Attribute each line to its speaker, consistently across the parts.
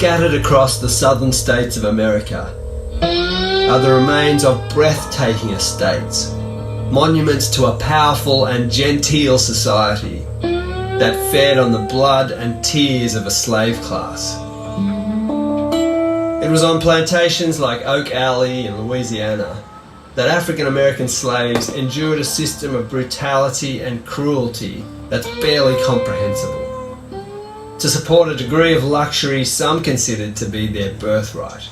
Speaker 1: scattered across the southern states of America are the remains of breathtaking estates, monuments to a powerful and genteel society that fed on the blood and tears of a slave class. It was on plantations like Oak Alley in Louisiana that African American slaves endured a system of brutality and cruelty that's barely comprehensible, to support a degree of luxury some considered to be their birthright.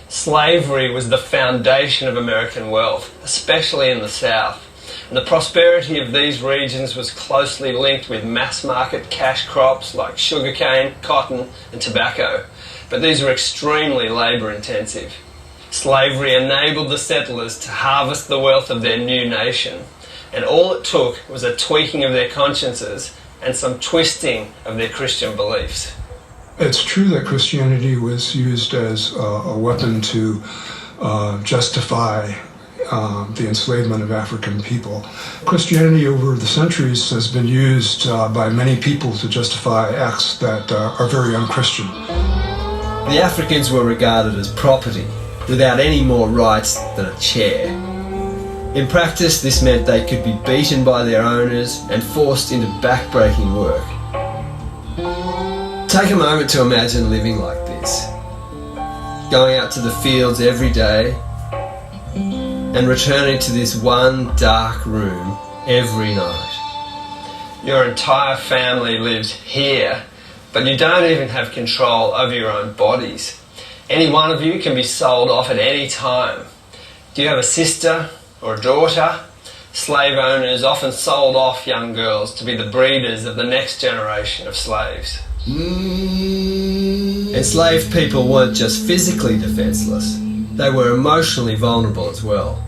Speaker 1: Slavery was the foundation of American wealth, especially in the South, and the prosperity of these regions was closely linked with mass-market cash crops like sugarcane, cotton and tobacco, but these were extremely labour-intensive. Slavery enabled the settlers to harvest the wealth of their new nation, and all it took was a tweaking of their consciences and some twisting of their Christian beliefs.
Speaker 2: It's true that Christianity was used as a weapon to justify the enslavement of African people. Christianity over the centuries has been used by many people to justify acts that are very unchristian.
Speaker 1: The Africans were regarded as property, without any more rights than a chair. In practice, this meant they could be beaten by their owners and forced into back-breaking work. Take a moment to imagine living like this, going out to the fields every day and returning to this one dark room every night. Your entire family lives here, but you don't even have control over your own bodies. Any one of you can be sold off at any time. Do you have a sister or a daughter? Slave owners often sold off young girls to be the breeders of the next generation of slaves. Enslaved people weren't just physically defenseless, they were emotionally vulnerable as well.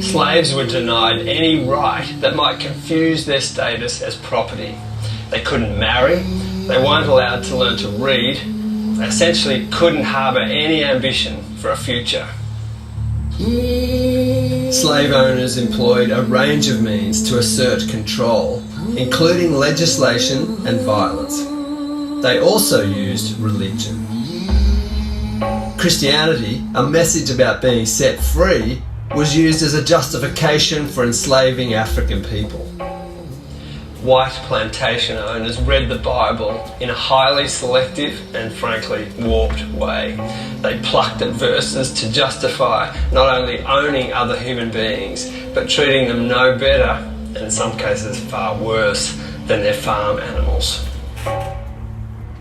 Speaker 1: Slaves were denied any right that might confuse their status as property. They couldn't marry, they weren't allowed to learn to read, they essentially couldn't harbour any ambition for a future. Slave owners employed a range of means to assert control, including legislation and violence. They also used religion. Christianity, a message about being set free, was used as a justification for enslaving African people. White plantation owners read the Bible in a highly selective and frankly warped way. They plucked at verses to justify not only owning other human beings, but treating them no better, and in some cases far worse, than their farm animals.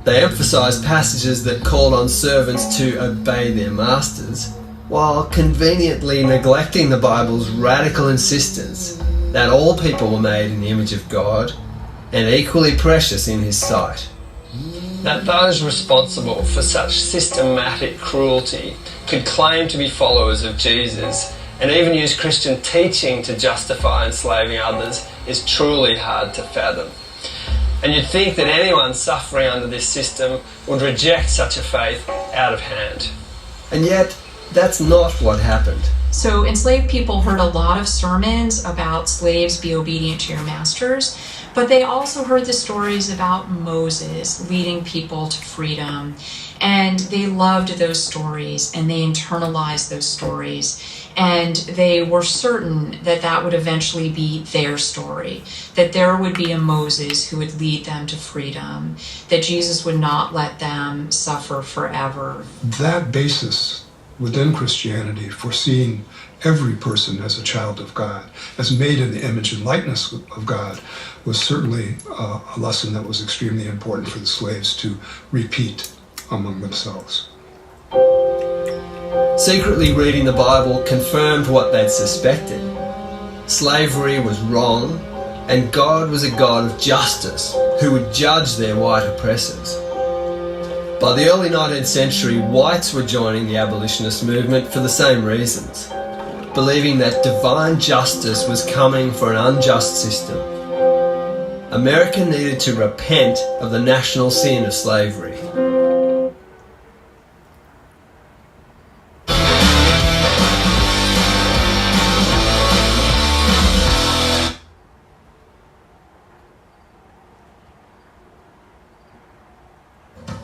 Speaker 1: They emphasised passages that called on servants to obey their masters, while conveniently neglecting the Bible's radical insistence that all people were made in the image of God and equally precious in His sight. That those responsible for such systematic cruelty could claim to be followers of Jesus and even use Christian teaching to justify enslaving others is truly hard to fathom. And you'd think that anyone suffering under this system would reject such a faith out of hand. And yet, that's not what happened.
Speaker 3: So enslaved people heard a lot of sermons about slaves be obedient to your masters, but they also heard the stories about Moses leading people to freedom. And they loved those stories and they internalized those stories. And they were certain that that would eventually be their story, that there would be a Moses who would lead them to freedom, that Jesus would not let them suffer forever.
Speaker 2: That basis within Christianity for seeing every person as a child of God, as made in the image and likeness of God, was certainly a lesson that was extremely important for the slaves to repeat among themselves.
Speaker 1: Secretly reading the Bible confirmed what they'd suspected. Slavery was wrong, and God was a God of justice who would judge their white oppressors. By the early 19th century, whites were joining the abolitionist movement for the same reasons, believing that divine justice was coming for an unjust system. America needed to repent of the national sin of slavery.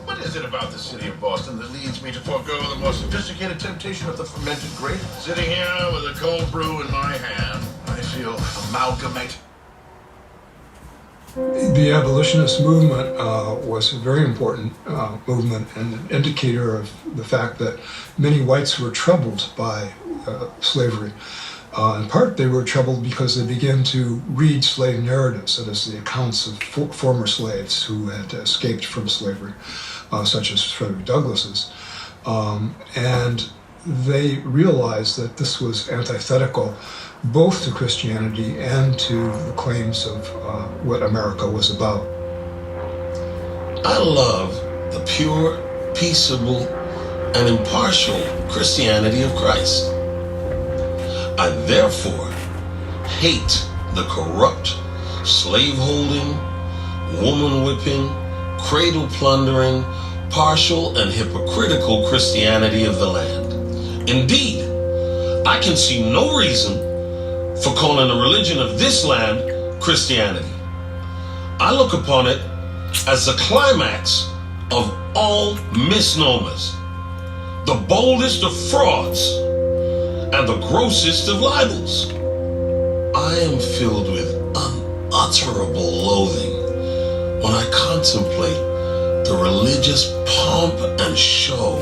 Speaker 4: What is it about the city of Boston that leads me to forego the more sophisticated temptation of the fermented grape? Sitting here with a cold brew in my hand, I feel amalgamate.
Speaker 2: The abolitionist movement was a very important movement and an indicator of the fact that many whites were troubled by slavery. In part, they were troubled because they began to read slave narratives, that is, the accounts of former slaves who had escaped from slavery, such as Frederick Douglass's. And they realized that this was antithetical both to Christianity and to the claims of what America was about.
Speaker 5: I love the pure, peaceable, and impartial Christianity of Christ. I therefore hate the corrupt, slave-holding, woman-whipping, cradle-plundering, partial and hypocritical Christianity of the land. Indeed, I can see no reason for calling the religion of this land Christianity. I look upon it as the climax of all misnomers, the boldest of frauds, and the grossest of libels. I am filled with unutterable loathing when I contemplate the religious pomp and show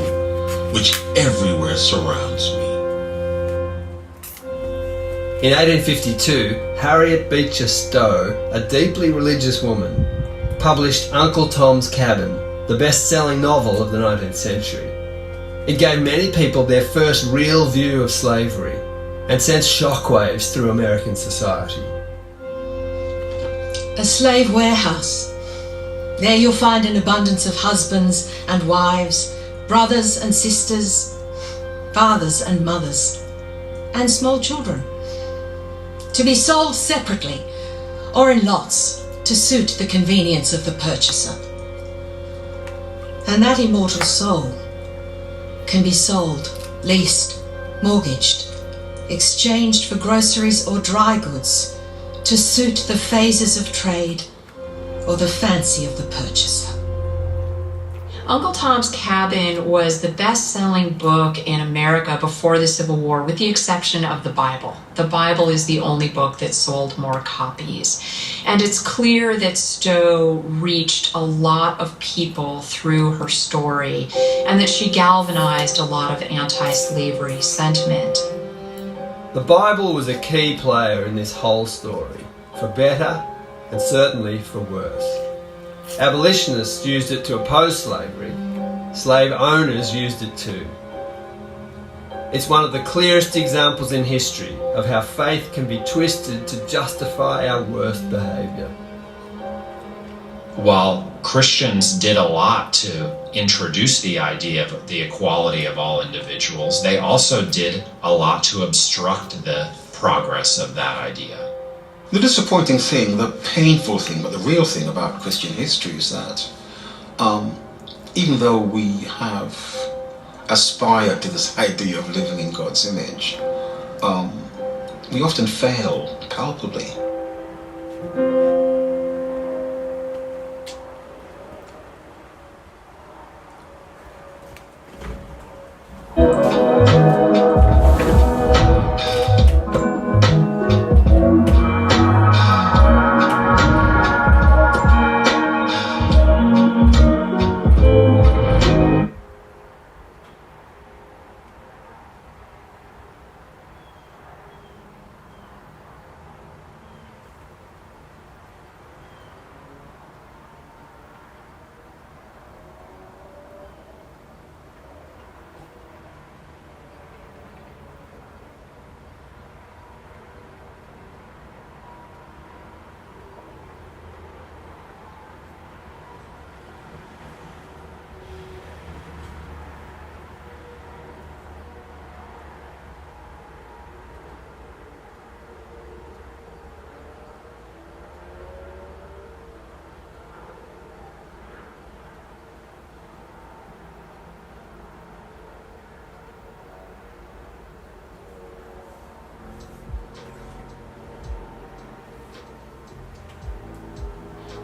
Speaker 5: which everywhere surrounds me.
Speaker 1: In 1852, Harriet Beecher Stowe, a deeply religious woman, published Uncle Tom's Cabin, the best-selling novel of the 19th century. It gave many people their first real view of slavery and sent shockwaves through American society.
Speaker 6: A slave warehouse. There you'll find an abundance of husbands and wives, brothers and sisters, fathers and mothers, and small children, to be sold separately or in lots to suit the convenience of the purchaser. And that immortal soul can be sold, leased, mortgaged, exchanged for groceries or dry goods to suit the phases of trade or the fancy of the purchaser.
Speaker 3: Uncle Tom's Cabin was the best-selling book in America before the Civil War, with the exception of the Bible. The Bible is the only book that sold more copies. And it's clear that Stowe reached a lot of people through her story, and that she galvanized a lot of anti-slavery sentiment.
Speaker 1: The Bible was a key player in this whole story, for better and certainly for worse. Abolitionists used it to oppose slavery. Slave owners used it too. It's one of the clearest examples in history of how faith can be twisted to justify our worst behavior.
Speaker 7: While Christians did a lot to introduce the idea of the equality of all individuals, they also did a lot to obstruct the progress of that idea.
Speaker 8: The disappointing thing, the painful thing, but the real thing about Christian history is that even though we have aspired to this idea of living in God's image, we often fail palpably.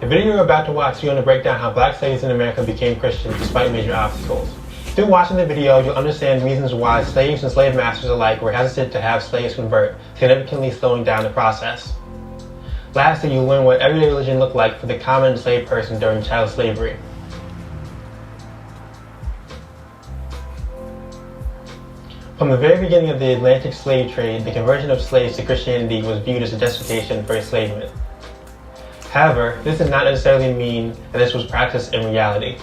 Speaker 9: The video you're about to watch is going to break down how black slaves in America became Christian despite major obstacles. Through watching the video, you'll understand reasons why slaves and slave masters alike were hesitant to have slaves convert, significantly slowing down the process. Lastly, you'll learn what everyday religion looked like for the common enslaved person during chattel slavery. From the very beginning of the Atlantic slave trade, the conversion of slaves to Christianity was viewed as a justification for enslavement. However, this did not necessarily mean that this was practiced in reality.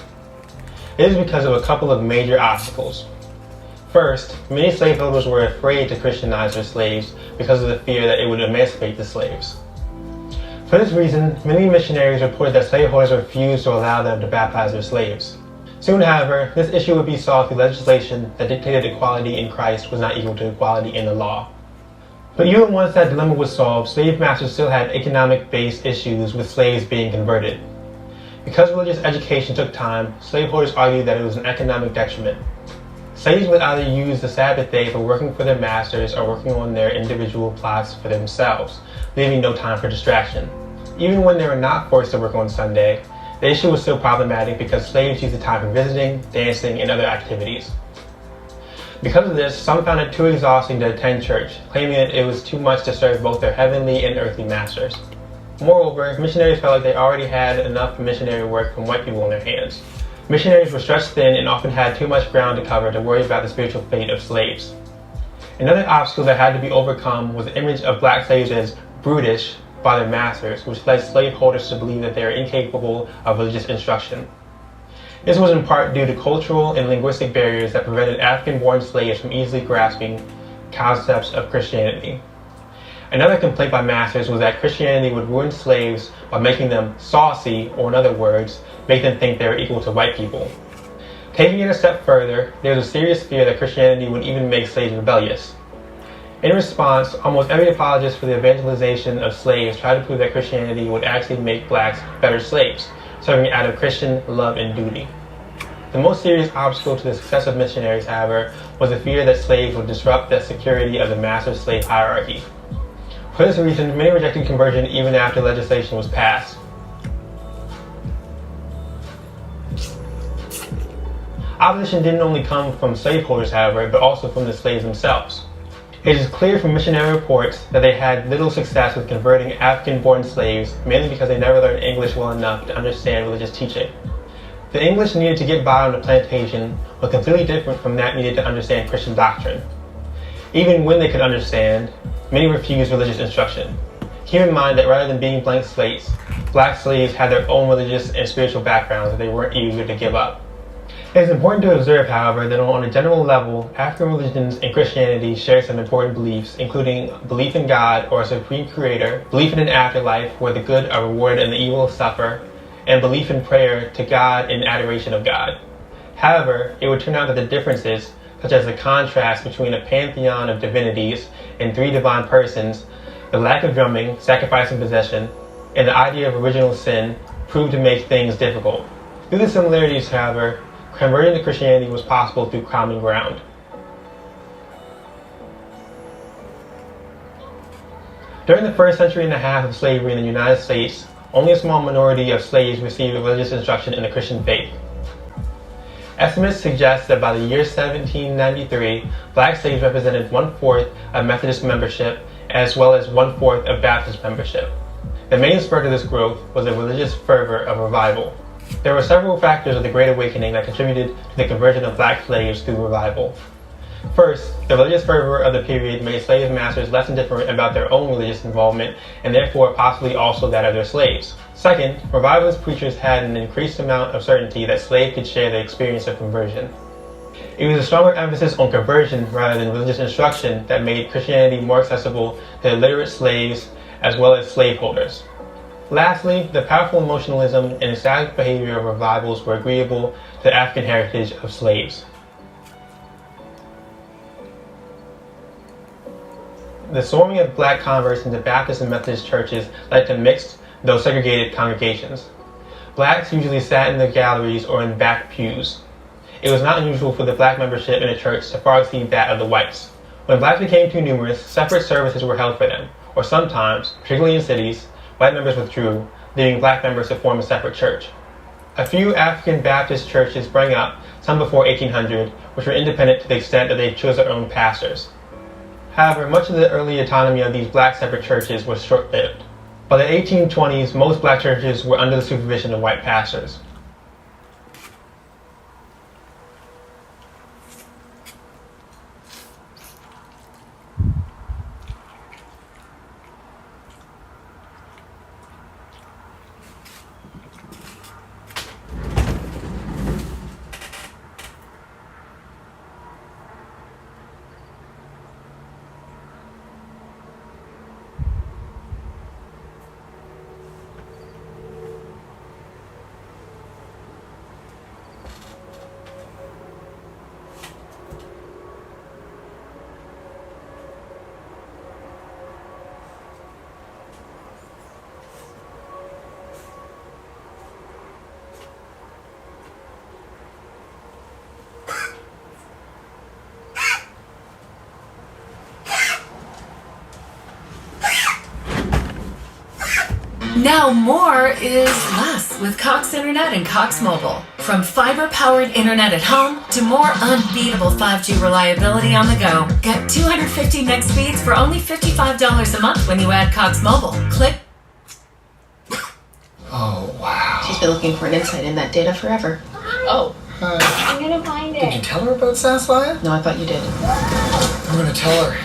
Speaker 9: It is because of a couple of major obstacles. First, many slaveholders were afraid to Christianize their slaves because of the fear that it would emancipate the slaves. For this reason, many missionaries reported that slaveholders refused to allow them to baptize their slaves. Soon, however, this issue would be solved through legislation that dictated equality in Christ was not equal to equality in the law. But even once that dilemma was solved, slave masters still had economic-based issues with slaves being converted. Because religious education took time, slaveholders argued that it was an economic detriment. Slaves would either use the Sabbath day for working for their masters or working on their individual plots for themselves, leaving no time for distraction. Even when they were not forced to work on Sunday, the issue was still problematic because slaves used the time for visiting, dancing, and other activities. Because of this, some found it too exhausting to attend church, claiming that it was too much to serve both their heavenly and earthly masters. Moreover, missionaries felt like they already had enough missionary work from white people on their hands. Missionaries were stretched thin and often had too much ground to cover to worry about the spiritual fate of slaves. Another obstacle that had to be overcome was the image of black slaves as brutish by their masters, which led slaveholders to believe that they are incapable of religious instruction. This was in part due to cultural and linguistic barriers that prevented African-born slaves from easily grasping concepts of Christianity. Another complaint by masters was that Christianity would ruin slaves by making them saucy, or in other words, make them think they were equal to white people. Taking it a step further, there was a serious fear that Christianity would even make slaves rebellious. In response, almost every apologist for the evangelization of slaves tried to prove that Christianity would actually make blacks better slaves, serving out of Christian love and duty. The most serious obstacle to the success of missionaries, however, was the fear that slaves would disrupt the security of the master-slave hierarchy. For this reason, many rejected conversion even after legislation was passed. Opposition didn't only come from slaveholders, however, but also from the slaves themselves. It is clear from missionary reports that they had little success with converting African-born slaves, mainly because they never learned English well enough to understand religious teaching. The English needed to get by on the plantation was completely different from that needed to understand Christian doctrine. Even when they could understand, many refused religious instruction. Keep in mind that rather than being blank slates, black slaves had their own religious and spiritual backgrounds that they weren't eager to give up. It is important to observe, however, that on a general level, African religions and Christianity share some important beliefs, including belief in God or a supreme creator, belief in an afterlife where the good are rewarded and the evil suffer, and belief in prayer to God and adoration of God. However, it would turn out that the differences, such as the contrast between a pantheon of divinities and three divine persons, the lack of drumming, sacrifice and possession, and the idea of original sin, proved to make things difficult. Through the similarities, however, converting to Christianity was possible through common ground. During the first century and a half of slavery in the United States, only a small minority of slaves received religious instruction in the Christian faith. Estimates suggest that by the year 1793, black slaves represented 1/4 of Methodist membership as well as 1/4 of Baptist membership. The main spur to this growth was the religious fervor of revival. There were several factors of the Great Awakening that contributed to the conversion of black slaves through revival. First, the religious fervor of the period made slave masters less indifferent about their own religious involvement and therefore possibly also that of their slaves. Second, revivalist preachers had an increased amount of certainty that slaves could share the experience of conversion. It was a stronger emphasis on conversion rather than religious instruction that made Christianity more accessible to illiterate slaves as well as slaveholders. Lastly, the powerful emotionalism and ecstatic behavior of revivals were agreeable to the African heritage of slaves. The swarming of black converts into Baptist and Methodist churches led to mixed, though segregated, congregations. Blacks usually sat in the galleries or in back pews. It was not unusual for the black membership in a church to far exceed that of the whites. When blacks became too numerous, separate services were held for them, or sometimes, particularly in cities, white members withdrew, leaving black members to form a separate church. A few African Baptist churches sprang up, some before 1800, which were independent to the extent that they chose their own pastors. However, much of the early autonomy of these black separate churches was short-lived. By the 1820s, most black churches were under the supervision of white pastors.
Speaker 10: Now more is less with Cox Internet and Cox Mobile. From fiber-powered internet at home to more unbeatable 5G reliability on the go. Get 250 meg speeds for only $55 a month when you add Cox Mobile. Click.
Speaker 1: Oh, wow.
Speaker 11: She's been looking for an insight in that data forever. Oh.
Speaker 12: I'm gonna find it.
Speaker 1: Did you tell her about Sasfire?
Speaker 11: No, I thought you did.
Speaker 1: I'm gonna tell her.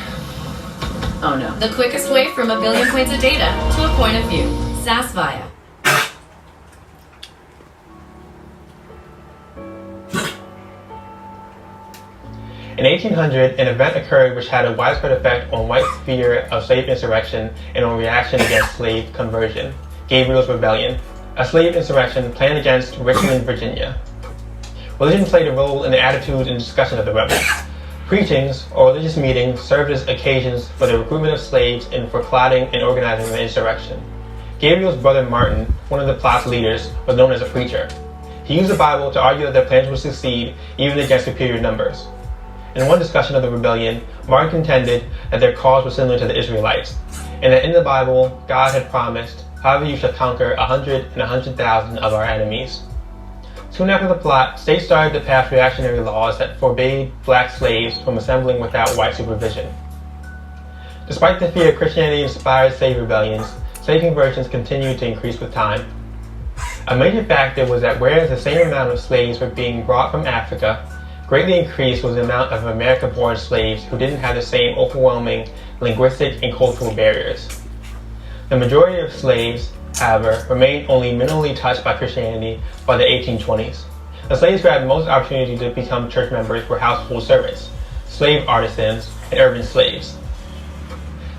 Speaker 11: Oh no.
Speaker 10: The quickest way from a billion points of data to a point of view. Sasfire.
Speaker 9: In 1800, an event occurred which had a widespread effect on white fear of slave insurrection and on reaction against slave conversion, Gabriel's Rebellion, a slave insurrection planned against Richmond, Virginia. Religion played a role in the attitude and discussion of the rebels. Preachings, or religious meetings, served as occasions for the recruitment of slaves and for plotting and organizing the insurrection. Gabriel's brother Martin, one of the plot's leaders, was known as a preacher. He used the Bible to argue that their plans would succeed even against superior numbers. In one discussion of the rebellion, Martin contended that their cause was similar to the Israelites, and that in the Bible, God had promised, "However you shall conquer 100 and 100,000 of our enemies." Soon after the plot, states started to pass reactionary laws that forbade black slaves from assembling without white supervision. Despite the fear of Christianity-inspired slave rebellions, slave conversions continued to increase with time. A major factor was that whereas the same amount of slaves were being brought from Africa, greatly increased was the amount of American-born slaves who didn't have the same overwhelming linguistic and cultural barriers. The majority of slaves, however, remained only minimally touched by Christianity by the 1820s. The slaves who had most opportunity to become church members were household servants, slave artisans, and urban slaves.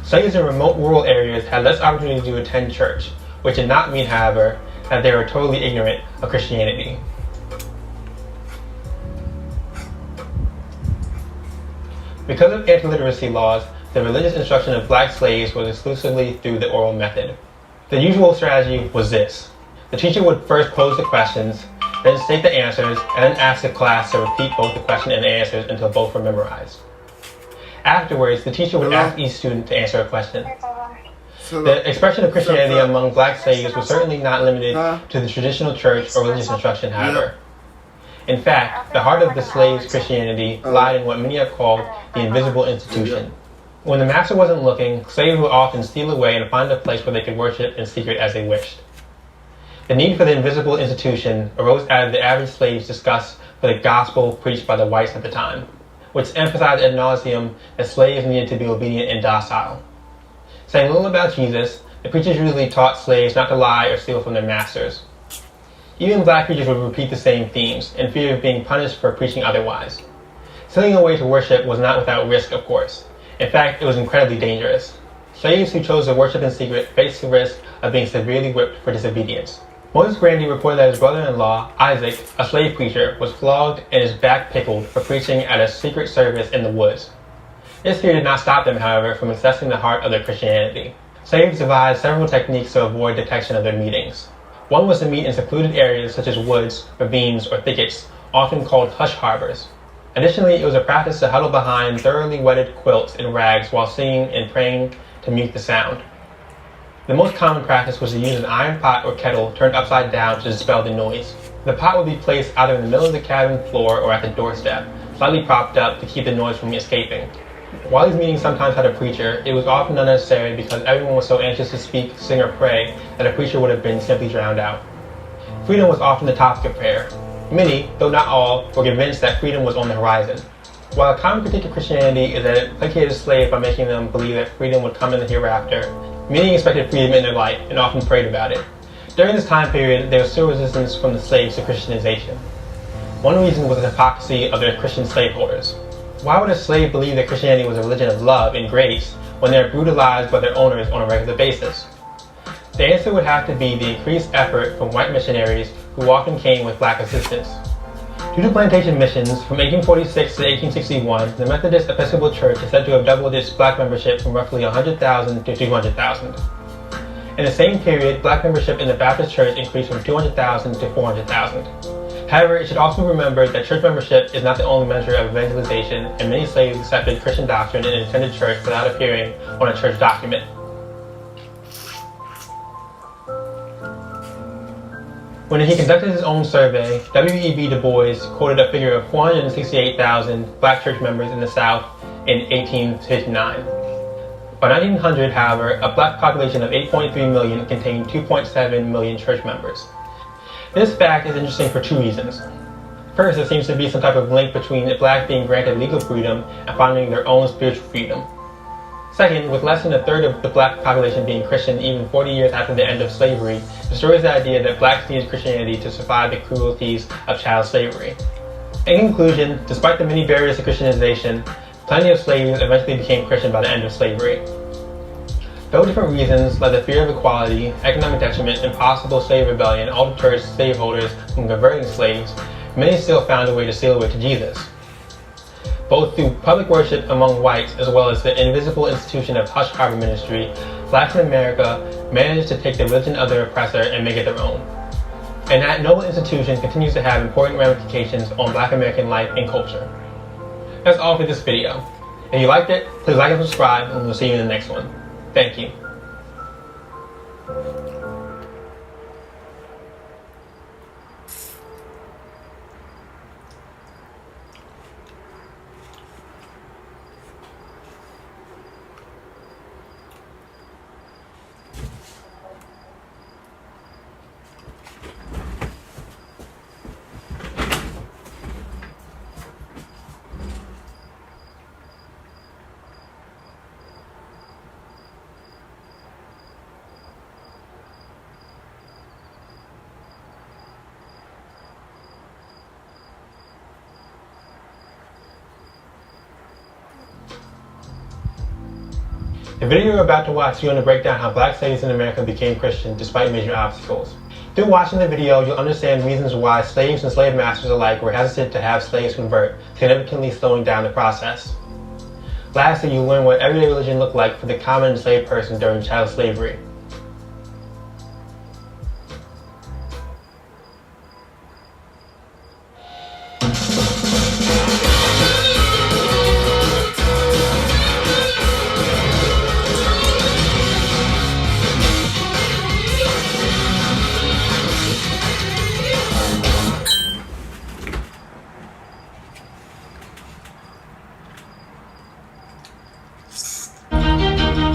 Speaker 9: Slaves in remote rural areas had less opportunity to attend church, which did not mean, however, that they were totally ignorant of Christianity. Because of anti-literacy laws, the religious instruction of black slaves was exclusively through the oral method. The usual strategy was this. The teacher would first pose the questions, then state the answers, and then ask the class to repeat both the question and the answers until both were memorized. Afterwards, the teacher would ask each student to answer a question. The expression of Christianity among black slaves was certainly not limited to the traditional church or religious instruction, however. In fact, the heart of the slaves' Christianity lied in what many have called the invisible institution. When the master wasn't looking, slaves would often steal away and find a place where they could worship in secret as they wished. The need for the invisible institution arose out of the average slave's disgust for the gospel preached by the whites at the time, which emphasized ad nauseum that slaves needed to be obedient and docile. Saying little about Jesus, the preachers usually taught slaves not to lie or steal from their masters. Even black preachers would repeat the same themes, in fear of being punished for preaching otherwise. Stealing away to worship was not without risk, of course. In fact, it was incredibly dangerous. Slaves who chose to worship in secret faced the risk of being severely whipped for disobedience. Moses Grandy reported that his brother-in-law, Isaac, a slave preacher, was flogged and his back pickled for preaching at a secret service in the woods. This fear did not stop them, however, from accessing the heart of their Christianity. Slaves devised several techniques to avoid detection of their meetings. One was to meet in secluded areas such as woods, ravines, or thickets, often called hush harbors. Additionally, it was a practice to huddle behind thoroughly wetted quilts and rags while singing and praying to mute the sound. The most common practice was to use an iron pot or kettle turned upside down to dispel the noise. The pot would be placed either in the middle of the cabin floor or at the doorstep, slightly propped up to keep the noise from escaping. While these meetings sometimes had a preacher, it was often unnecessary because everyone was so anxious to speak, sing, or pray that a preacher would have been simply drowned out. Freedom was often the topic of prayer. Many, though not all, were convinced that freedom was on the horizon. While a common critique of Christianity is that it placated slaves by making them believe that freedom would come in the hereafter, many expected freedom in their life and often prayed about it. During this time period, there was still resistance from the slaves to Christianization. One reason was the hypocrisy of their Christian slaveholders. Why would a slave believe that Christianity was a religion of love and grace when they are brutalized by their owners on a regular basis? The answer would have to be the increased effort from white missionaries who often came with black assistance. Due to plantation missions, from 1846 to 1861, the Methodist Episcopal Church is said to have doubled its black membership from roughly 100,000 to 200,000. In the same period, black membership in the Baptist Church increased from 200,000 to 400,000. However, it should also be remembered that church membership is not the only measure of evangelization, and many slaves accepted Christian doctrine and attended church without appearing on a church document. When he conducted his own survey, W.E.B. Du Bois quoted a figure of 468,000 black church members in the South in 1859. By 1900, however, a black population of 8.3 million contained 2.7 million church members. This fact is interesting for two reasons. First, there seems to be some type of link between the blacks being granted legal freedom and finding their own spiritual freedom. Second, with less than a third of the black population being Christian even 40 years after the end of slavery, destroys the idea that blacks needed Christianity to survive the cruelties of child slavery. In conclusion, despite the many barriers to Christianization, plenty of slaves eventually became Christian by the end of slavery. Though different reasons, like the fear of equality, economic detriment, and possible slave rebellion, all deterred slaveholders from converting slaves, many still found a way to steal away to Jesus. Both through public worship among whites as well as the invisible institution of hush harbor ministry, blacks in America managed to take the religion of their oppressor and make it their own. And that noble institution continues to have important ramifications on black American life and culture. That's all for this video. If you liked it, please like and subscribe, and we'll see you in the next one. Thank you. The video you're about to watch is going to break down how black slaves in America became Christian despite major obstacles. Through watching the video, you'll understand reasons why slaves and slave masters alike were hesitant to have slaves convert, significantly slowing down the process. Lastly, you'll learn what everyday religion looked like for the common enslaved person during child slavery.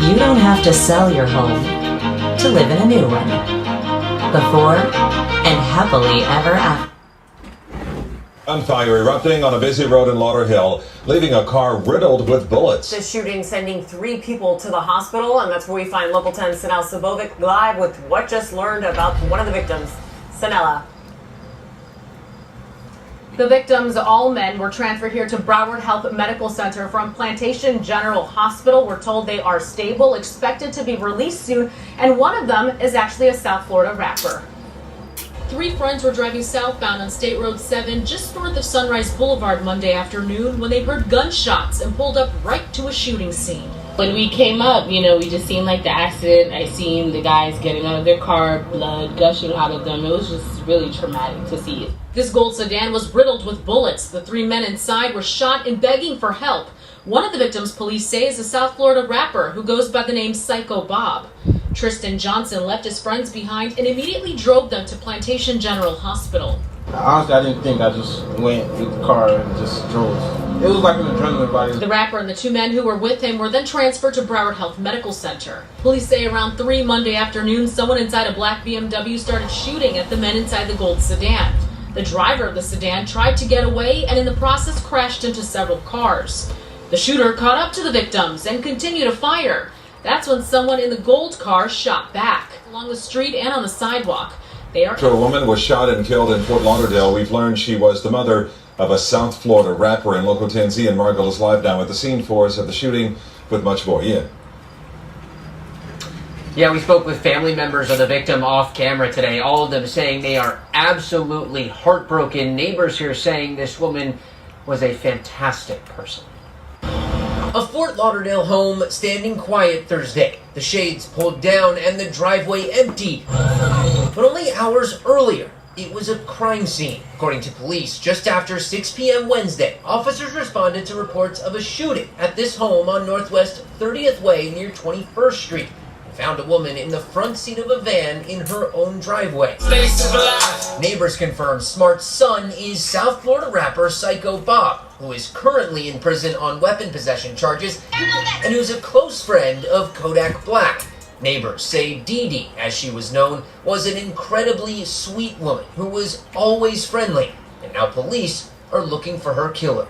Speaker 12: You don't have to sell your home to live in a new one. Before and happily ever after.
Speaker 13: Gunfire erupting on a busy road in Lauderhill, leaving a car riddled with bullets.
Speaker 14: The shooting sending 3 people to the hospital, and that's where we find Local 10's Sanel Sabovic live with what just learned about one of the victims. Sanela. The victims, all men, were transferred here to Broward Health Medical Center from Plantation General Hospital. We're told they are stable, expected to be released soon, and one of them is actually a South Florida rapper.
Speaker 15: 3 friends were driving southbound on State Road 7 just north of Sunrise Boulevard Monday afternoon when they heard gunshots and pulled up right to a shooting scene.
Speaker 16: When we came up, we just seen like the accident. I seen the guys getting out of their car, blood gushing out of them. It was just really traumatic to see it.
Speaker 15: This gold sedan was riddled with bullets. The 3 men inside were shot and begging for help. One of the victims, police say, is a South Florida rapper who goes by the name Psycho Bob. Tristan Johnson left his friends behind and immediately drove them to Plantation General Hospital.
Speaker 17: Honestly, I didn't think. I just went with the car and just drove. It was like an adrenaline body.
Speaker 15: The rapper and the two men who were with him were then transferred to Broward Health Medical Center. Police say around 3 Monday afternoon, someone inside a black BMW started shooting at the men inside the gold sedan. The driver of the sedan tried to get away and in the process crashed into several cars. The shooter caught up to the victims and continued to fire. That's when someone in the gold car shot back along the street and on the sidewalk.
Speaker 13: A woman was shot and killed in Fort Lauderdale. We've learned she was the mother of a South Florida rapper. And Local 10's Ian Margul is live now at the scene for us of the shooting with much more. Ian.
Speaker 18: Yeah, we spoke with family members of the victim off camera today, all of them saying they are absolutely heartbroken. Neighbors here saying this woman was a fantastic person. A Fort Lauderdale home standing quiet Thursday. The shades pulled down and the driveway empty. But only hours earlier, it was a crime scene. According to police, just after 6 p.m. Wednesday, officers responded to reports of a shooting at this home on Northwest 30th Way near 21st Street. And found a woman in the front seat of a van in her own driveway. Neighbors confirm Smart's son is South Florida rapper Psycho Bob, who is currently in prison on weapon possession charges and who's a close friend of Kodak Black. Neighbors say Dee Dee, as she was known, was an incredibly sweet woman who was always friendly, and now police are looking for her killer.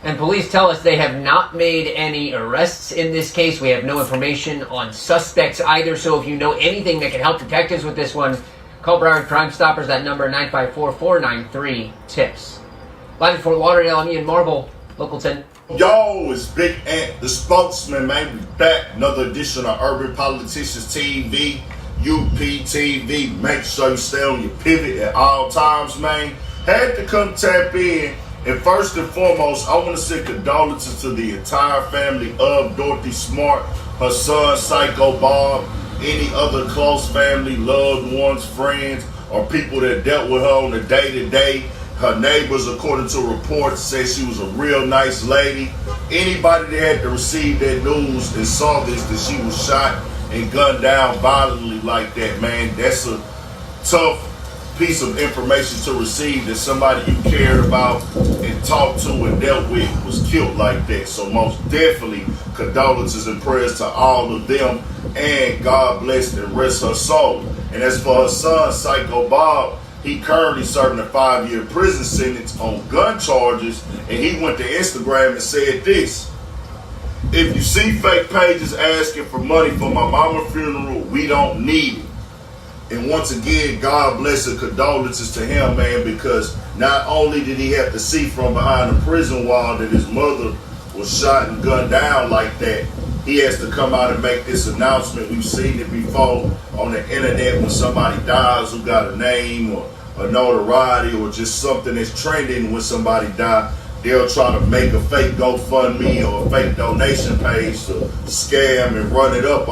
Speaker 18: And police tell us they have not made any arrests in this case. We have no information on suspects either, so if you know anything that can help detectives with this one, call Broward Crime Stoppers, that number 954-493-TIPS. Live in Fort Lauderdale, I'm Ian Margul, Local 10.
Speaker 4: Yo, it's Big Ant, the spokesman, man. We back. Another edition of Urban Politicians TV, UPTV. Make sure you stay on your pivot at all times, man. Had to come tap in. And first and foremost, I want to send condolences to the entire family of Dorothy Smart, her son, Psycho Bob, any other close family, loved ones, friends, or people that dealt with her on a day-to-day. Her neighbors, according to reports, said she was a real nice lady. Anybody that had to receive that news and saw this, that she was shot and gunned down violently like that, man, that's a tough piece of information to receive, that somebody you cared about and talked to and dealt with was killed like that. So most definitely condolences and prayers to all of them, and God bless and rest her soul. And as for her son, Psycho Bob, he currently serving a 5-year prison sentence on gun charges, and he went to Instagram and said this: "If you see fake pages asking for money for my mama funeral, we don't need it." And once again, God bless and condolences to him, man, because not only did he have to see from behind the prison wall that his mother was shot and gunned down like that, he has to come out and make this announcement. We've seen it before on the internet when somebody dies who got a name or a notoriety or just something that's trending. When somebody dies, they'll try to make a fake GoFundMe or a fake donation page to scam and run it up